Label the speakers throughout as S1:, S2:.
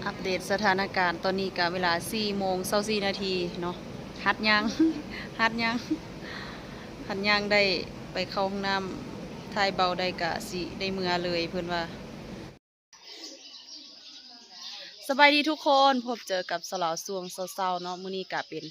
S1: อัปเดตสถานการณ์ตอนนี้กับเวลา4:24 นาทีเนาะหัดยัง หัดยังหัดยังได้ไปเข้าห้องน้ำทายเบาได้กะสิได้เมื่อเลยเพื่อนว่าสบายดีทุกคนพบเจอกับสลาวสวงเศร้าๆเนาะมื้อนี้กะเป็น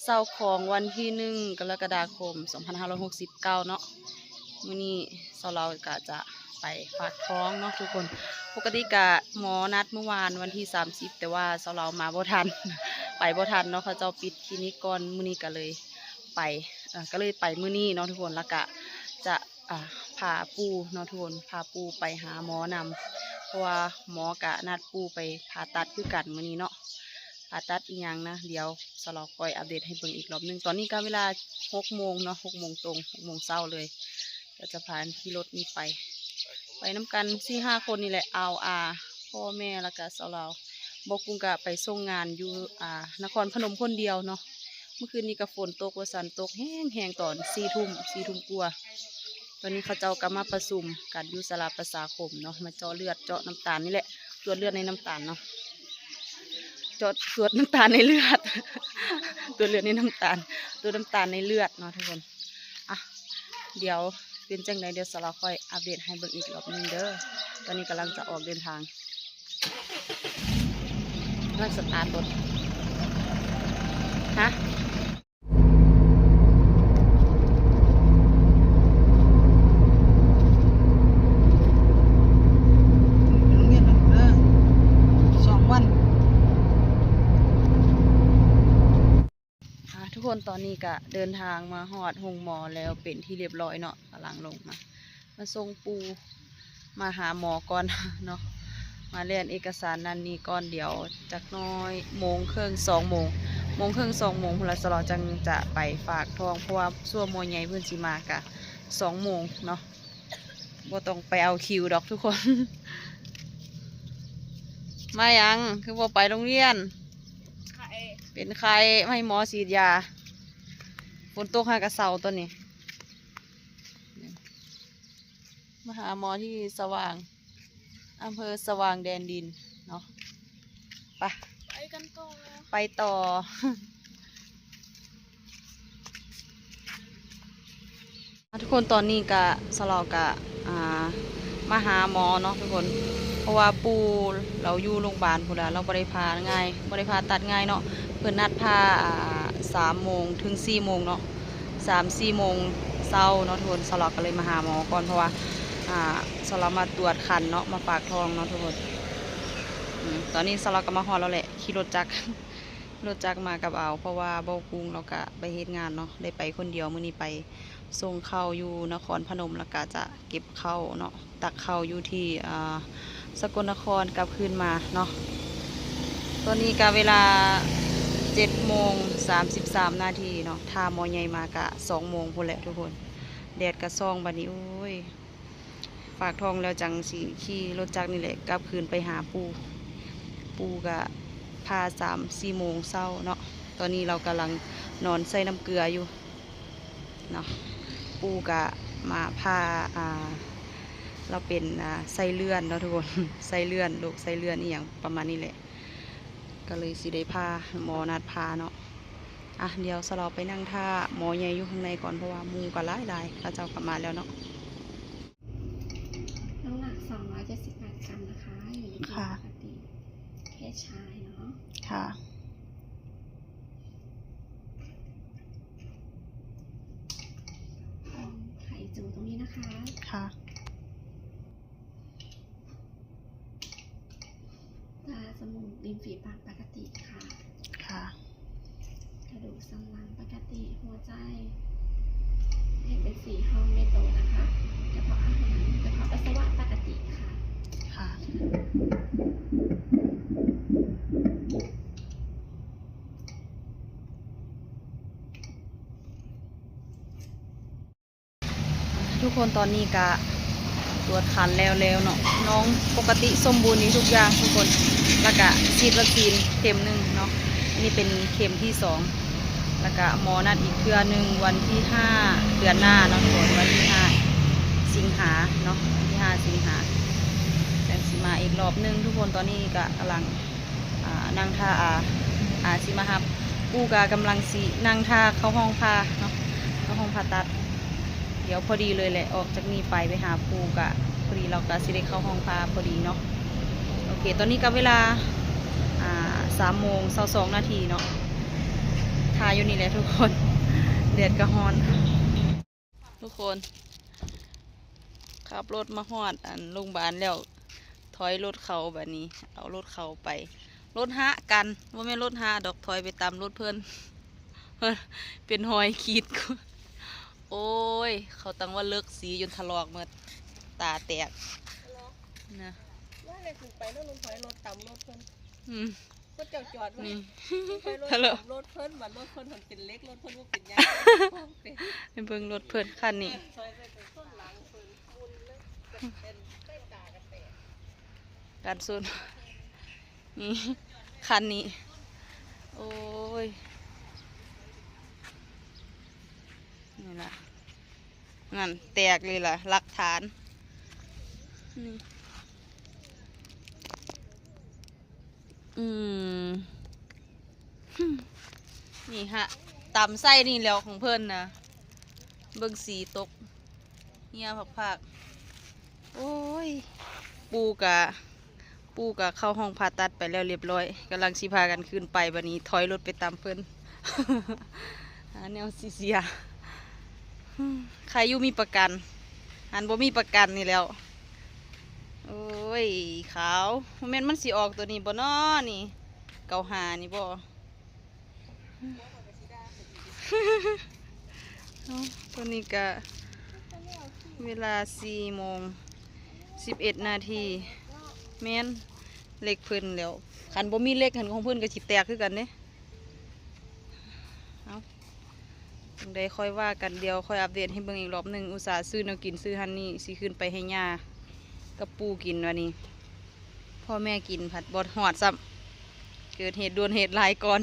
S1: เศร้าของวันที่1 กรกฎาคม 2569เนาะมื้อนี้สลาวกะจะไปฝากท้องเนาะทุกคนปกติกะหมอนัดเมื่อวานวันที่30แต่ว่าสลาวมาบ่ทัน ไปบ่ทันเนาะเขาเจ้าปิดคลินิกก่อนมื้อนี้ก็เลยไปมื้อนี้เนาะทุกคนแล้วก็จะพาปู่เนาะทุกคนพาปู่ไปหาหมอนำเพราะว่าหมอกะนัดปู่ไปผ่าตัดคือกันมื้อนี้เนาะผ่าตัดอีหยังนะเดี๋ยวสลาวคอยอัปเดตให้เบิ่งอีกรอบนึงตอนนี้ก็เวลา6 โมงเนาะ6 โมงตรง6 โมงเช้าเลยก็จะพาขี่รถนี้ไปน้ำกัน4-5 คนนี่แหละพ่อแม่แล้วก็สลาวบอกกุ้งกะไปส่งงานอยู่นครพนมคนเดียวเนาะเมื่อคืนนี้ก็ฝนตกว่าสันตกแห้งตอน4 ทุ่มกว่าตอนนี้เขาเจ้าก็มาประชุมกันอยู่ศาลาประชาคมเนาะมาเจาะเลือดเจาะน้ำตาลนี่แหละตรวจเลือดในน้ำตาลเนาะตรวจน้ำตาลในเลือด ตรวจเลือดในน้ำตาลตรวจน้ำตาลในเลือดเนาะทุกคนเดี๋ยวเป็นจังไดเดี๋ยวสลาวค่อยอัปเดตให้เบิ่งอีกรอบนึงเด้อตอนนี้กำลังจะออกเดินทางกำลังสตาร์ทรถฮะ
S2: โรงเรียนมัน2 วัน
S1: ทุกคนตอนนี้ก็เดินทางมาฮอดโรงหมอแล้วเป็นที่เรียบร้อยเนาะกำลังลงมาส่งปูมาหาหมอก่อน เนาะมาเรียนเอกสารนั่นนี่ก่อนเดี๋ยวจักน้อย1:30 2 โมงพลสลอจังจะไปฝากทองเพราะว่าส่วโมยใหญ่เพื่อนสิมากะ2 โมงเนาะบ่ต้องไปเอาคิวดอกทุกคน มายังคือบ่ไปโรงเรียนเป็นใครให้หมอฉีดยาฝนตกหากระเซาตัวนี้มาหาหมอที่สว่างอำเภอสว่างแดนดินเนาะไปกันต่อไปต่อ ทุกคนตอนนี้กะสลอกะมาหาหมอเนาะทุกคนเพราะว่าปูเราอยู่โรงพยาบาลพุ่นละเราบริพาง่ายบริพาตัดง่ายเนาะเพื่อนนัดพา3 โมงถึง4 โมงเนาะ3-4 โมงเช้าเนาะทุกคนสลอกก็เลยมาหาหมอก่อนเพราะว่าสลอกมาตรวจคันเนาะมาฝากทองเนาะทุกคนตอนนี้สลอกก็มาฮอดแล้วแหละขี่รถจักร รถจักรมากับเพราะว่าเบากุ้งเราก็ไปเฮ็ดงานเนาะได้ไปคนเดียวมื้อนี้ไปส่งข้าวอยู่นครพนมแล้วก็จะเก็บข้าวเนาะตักข้าวอยู่ที่สกลนครกลับคืนมาเนาะตอนนี้ก็เวลา7:33 นาทีเนาะถ้าหมอใหญ่มากะ2 โมงพุ่นแหละทุกคนแดดกระซ่องบัดนี้โอ้ยฝากทองแล้วจังสิขี่รถจักรนี่แหละกลับคืนไปหาปูกะพา3-4 โมงเช้าเนาะตอนนี้เรากำลังนอนใส่น้ำเกลืออยู่เนาะปูกะมาพาเราเป็นไส้เลื่อนเนาะทุกคน ไส้เลื่อนโรคไส้เลื่อนนี่อย่างประมาณนี้แหละก็เลยสิได้พาหมอนัดพาเนาะเดี๋ยวสลอไปนั่งท่าหมอใหญ่อยู่ข้างในก่อนเพราะว่ามูก็หลายข้าเจ้ากลับมาแล้วเนาะ
S3: น้ำหนัก278 กรัมนะคะอยู่ในเกณฑ์ปกติเพศชายเนาะ
S1: ค่ะ
S3: ไข่จูตรงนี้นะคะ
S1: ค่ะ
S3: ตาจมูกริมฝีปากปกติค่ะ
S1: ค่ะ
S3: กระดูกสันหลังปกติหัวใจเห็นเป็น4 ห้องไม่โตนะคะกระเพาะอาหารกระเพาะปัสสาวะปกติค่ะ
S1: ค่ะทุกคนตอนนี้กะตรวจคันแล้วเนาะน้องปกติสมบูรณ์นี้ทุกอย่างทุกคนแล้วก็ฉีดวัคซีนเข็ม 1เนาะอันนี้เป็นเข็มที่2แล้วก็หมอนัดอีกเทื่อนึงวันที่5 เดือนหน้าเนาะทุกคนวันที่5 สิงหาเนาะวันที่5 สิงหาจังสิมาอีกรอบนึงทุกคนตอนนี้ก็กำลัง นั่งท่าสิมาฮับปูกากำลังสินั่งท่าเข้าห้องผ่าเนาะเข้าห้องผ่าตัดเดี๋ยวพอดีเลยแหละออกจากนี้ไปหาปูกะพอดีเราก็สิได้เข้าห้องผ่าพอดีเนาะโอเคตอนนี้ก็เวลา3:22 นาทีเนาะท่าอยู่นี่แหละทุกคนเดือดกระฮอนทุกคนขับรถมาฮอดโรงพยาบาลแล้วถอยรถเขาแบบนี้เอารถเขาไปรถหะกันว่าไม่นรถหะดอกถอยไปตามรถเพื่อน เป็นหอยขีด โอ้ยเขาตั้งว่าเลิกสีจนทะลอกหมดตาแตกนะ
S3: ว่าเลยถึงไปแล้วลงถอยรถต่ำรถเพิ่น
S1: อืม
S3: รถจอดไว้
S1: นี่
S3: ไปรถ
S1: ฮัลโหล
S3: ต่ำรถเพิ่นบัดรถเพิ่นมันเป็นเล็กรถเพิ่นว่าเป็นยางเป็น
S1: เป็นเบิ่งรถเพื่อนคันนี้
S3: ซอยไปเป็นต้นหลังเพิ่นมุนเลยเป็นใต้ตากระแตก
S1: การซุนนี่คันนี้ โอ้ย นี่ล่ะนั่นแตกเลยล่ะหลักฐานนี่นี่ฮะตำไส้นี่แล้วของเพิ่นนะเบิ่งสีตกเหี้ยผักๆโอ้ย ปูกะเข้าห้องผ่าตัดไปแล้วเรียบร้อยกำลังสิพากันขึ้นไปบัดนี้ถอยรถไปตามเพิ่น หาแนวเสียใครอยู่มีประกันหันบ่มีประกันนี่แล้ว โอ้ยขาวโมเมนต์มันสิออกตัวนี้บ่น้อนี่95นี่บ่ ตัวนี้ก็เวลา4:11 นาทีแม่นเล็กเพิ่นแล้วคันบ่มีเล็กหันของเพิ่นก็สิแตกคือกันเด้เอาจังใดค่อยว่ากันเดียวค่อยอัปเดตให้เบิ่งอีกรอบหนึงอุตส่าห์ซื้อแนวกินซื้อหันนี่สิขึ้นไปให้ย่ากับปู่กินวันนี้พ่อแม่กินผัดบดหอดซ้ำเกิดเหตุด่วนเหตุร้ายก่อน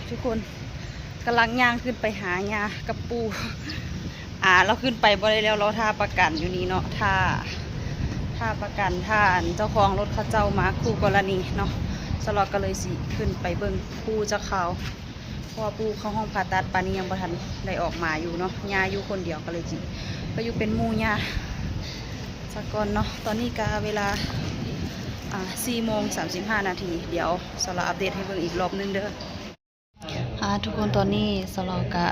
S1: ทุกคนกำลังย่างขึ้นไปหายากับปู่เราขึ้นไปบ่ได้แล้วเราท่าประกันอยู่นี่เนาะท่าประกันท่าเจ้าของรถเขาเจ้ามาคู่กรณีเนาะสลอดก็เลยสิขึ้นไปเบิ่งปู่เจ้าเขาเพราะว่าปู่เข้าห้องผ่าตัดปานนี้ยังบ่ทันได้ออกมาอยู่เนาะยาอยู่คนเดียวก็เลยสิก็อยู่เป็นหมู่ยาสักก่อนเนาะตอนนี้ก็เวลา4:35 นาทีเดี๋ยวสลอดอัปเดตให้เบิ่งอีกรอบนึงเด้อทุกคนตอนนี้สลอดก็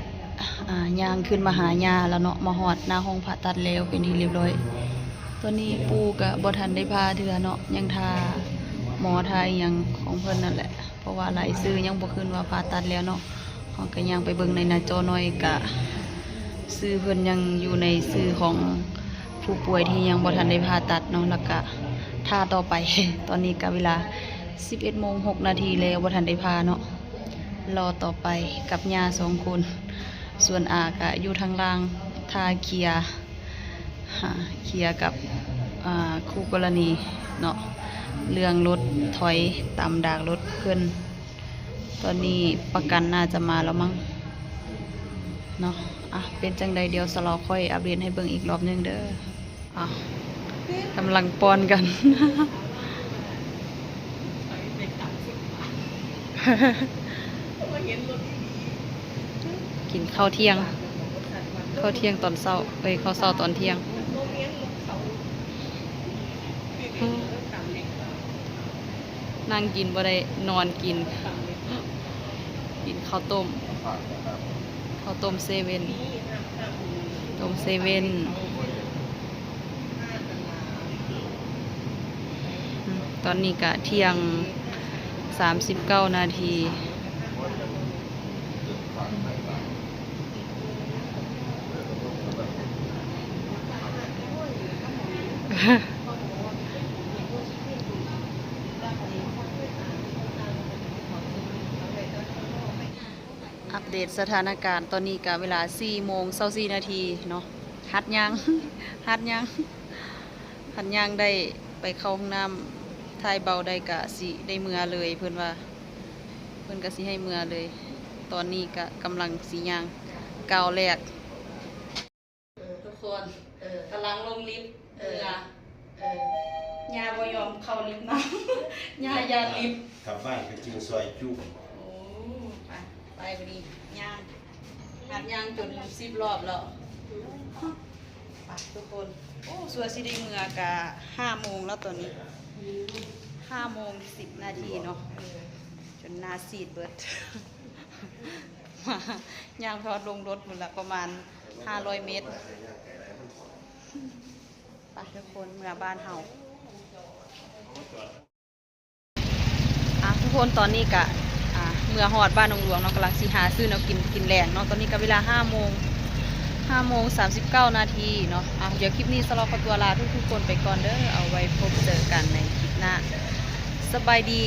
S1: ย่างขึ้นมาหายาแล้วเนาะมาฮอดหน้าห้องผ่าตัดแล้วเป็นที่เรียบร้อยตัวนี้ปูก็บ่ทันได้พาเถื่อเนาะยังทาหมอทาอีหยังของเพิ่นนั่นแหละเพราะว่าหลายซื้อยังบ่ขึ้นว่าผ่าตัดแล้วเนาะเฮาก็ย่างไปเบิ่งในหน้าจอหน่อยก็ซื้อเพิ่นยังอยู่ในซื้อของผู้ป่วยที่ยังบ่ทันได้ผ่าตัดเนาะแล้วก็ท่าต่อไป ตอนนี้ก็เวลา 11:06 นาทีแล้วบ่ทันได้พาเนาะรอต่อไปกับย่า2 คนส่วนอาก็อยู่ทางล่างทาเคลียร์กับคู่กรณีเนาะเรื่องรถถอยตามดากรถเพื่อนตอนนี้ประกันน่าจะมาแล้วมั้งเนาะเป็นจังใดเดียวสลอค่อยอัปเดตให้เบิ่งอีกรอบนึงเด้อกำลังป้อนกัน กินข้าวเที่ยงตอนเช้าข้าวเช้าตอนเที่ยงนั่งกินบ่ได้นอนกินข้าวต้มเซเว่นตอนนี้ก็เที่ยง39 นาทีอัปเดตสถานการณ์ตอนนี้ก็เวลา4:24 นาทีเนาะหัดย่าง ได้ไปเข้าห้องน้ำทายเบาได้กะสิได้เมื่อเลยเพิ่นว่าเพิ่นก็สิให้เมื่อเลย ตอนนี้ก็กำลังสิย่างก้าวแรกทุกคนกำลังลงลิฟต์ ยาบ่ยอมเข้าลิฟต์นะ ยายาลิฟต์
S4: กลับบ้านก็จึงซอยจุ
S1: โอ้ไปพอดีย่างหัดย่างจน10 รอบแล้วไปทุกคนโอ้สัวสิได้เมื่อกะ5 โมงแล้วตอนนี้5 โมง 10 นาทีเนาะจนหน้าซีดเบิด มาย่างพอลงรถหมดละประมาณ500 เมตรไปทุกคนเมื่อบ้านเฮาทุกคนตอนนี้กะเมื่อฮอดบ้านหนองหลวงเนาะกำลังสิหาซื้อแนวกินแรงเนาะตอนนี้ก็เวลา5 โมง39 นาทีเนาะเดี๋ยวคลิปนี้สำหรับขอตัวลาทุกคนไปก่อนเด้อเอาไว้พบเจอกันในคลิปหน้าสบายดี